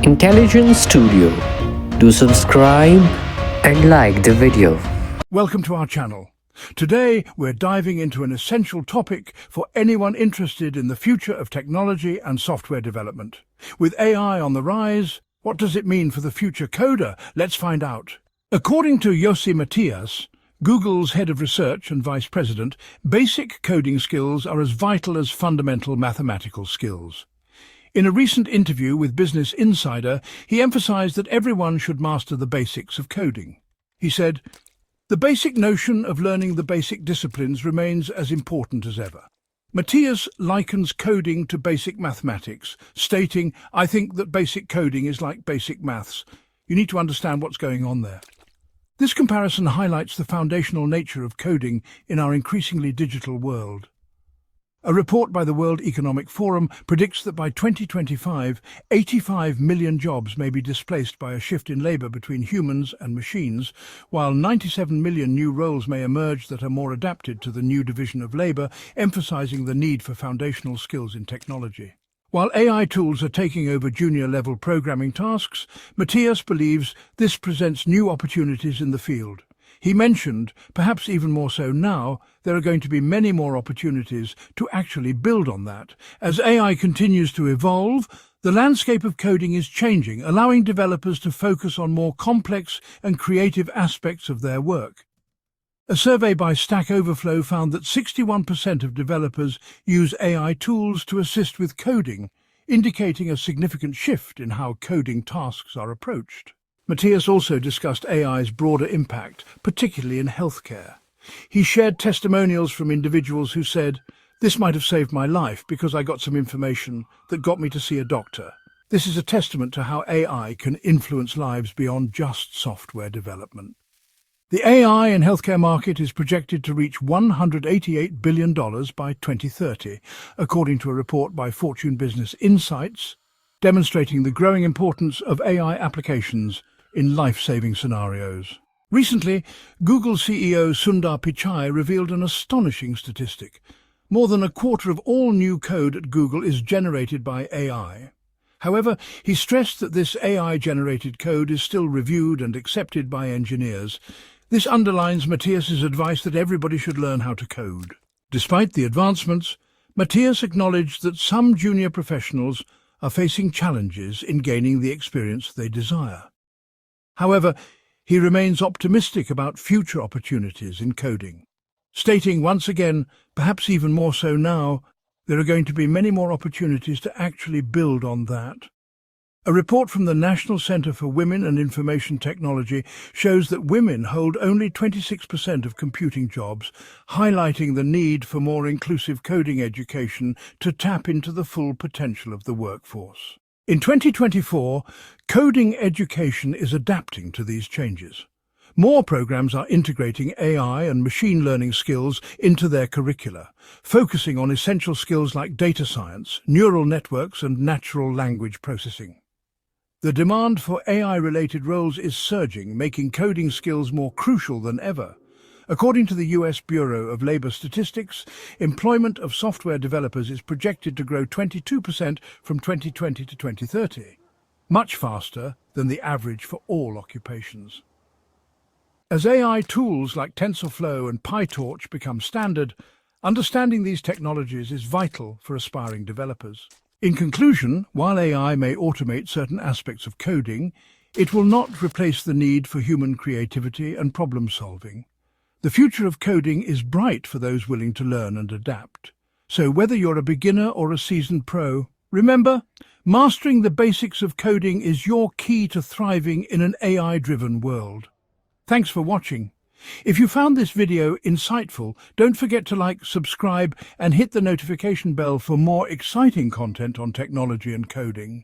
Intelligence Studio. Do subscribe and like the video. Welcome to our channel. Today we're diving into an essential topic for anyone interested in the future of technology and software development. With AI on the rise, what does it mean for the future coder? Let's find out. According to Yossi Matias, Google's head of research and vice president, basic coding skills are as vital as fundamental mathematical skills. In a recent interview with Business Insider, he emphasized that everyone should master the basics of coding. He said, "The basic notion of learning the basic disciplines remains as important as ever." Matias likens coding to basic mathematics, stating, "I think that basic coding is like basic maths. You need to understand what's going on there." This comparison highlights the foundational nature of coding in our increasingly digital world. A report by the World Economic Forum predicts that by 2025, 85 million jobs may be displaced by a shift in labor between humans and machines, while 97 million new roles may emerge that are more adapted to the new division of labor, emphasizing the need for foundational skills in technology. While AI tools are taking over junior-level programming tasks, Matias believes this presents new opportunities in the field. He mentioned, perhaps even more so now, there are going to be many more opportunities to actually build on that. As AI continues to evolve, the landscape of coding is changing, allowing developers to focus on more complex and creative aspects of their work. A survey by Stack Overflow found that 61% of developers use AI tools to assist with coding, indicating a significant shift in how coding tasks are approached. Matias also discussed AI's broader impact, particularly in healthcare. He shared testimonials from individuals who said, "This might have saved my life because I got some information that got me to see a doctor." This is a testament to how AI can influence lives beyond just software development. The AI and healthcare market is projected to reach $188 billion by 2030, according to a report by Fortune Business Insights, demonstrating the growing importance of AI applications in life-saving scenarios. Recently, Google CEO Sundar Pichai revealed an astonishing statistic. More than a quarter of all new code at Google is generated by AI. However, he stressed that this AI-generated code is still reviewed and accepted by engineers. This underlines Matias's advice that everybody should learn how to code. Despite the advancements, Matias acknowledged that some junior professionals are facing challenges in gaining the experience they desire. However, he remains optimistic about future opportunities in coding, stating once again, perhaps even more so now, there are going to be many more opportunities to actually build on that. A report from the National Center for Women and Information Technology shows that women hold only 26% of computing jobs, highlighting the need for more inclusive coding education to tap into the full potential of the workforce. In 2024, coding education is adapting to these changes. More programs are integrating AI and machine learning skills into their curricula, focusing on essential skills like data science, neural networks, and natural language processing. The demand for AI-related roles is surging, making coding skills more crucial than ever. According to the U.S. Bureau of Labor Statistics, employment of software developers is projected to grow 22% from 2020 to 2030, much faster than the average for all occupations. As AI tools like TensorFlow and PyTorch become standard, understanding these technologies is vital for aspiring developers. In conclusion, while AI may automate certain aspects of coding, it will not replace the need for human creativity and problem-solving. The future of coding is bright for those willing to learn and adapt. So whether you're a beginner or a seasoned pro, remember, mastering the basics of coding is your key to thriving in an AI-driven world. Thanks for watching. If you found this video insightful, don't forget to like, subscribe, and hit the notification bell for more exciting content on technology and coding.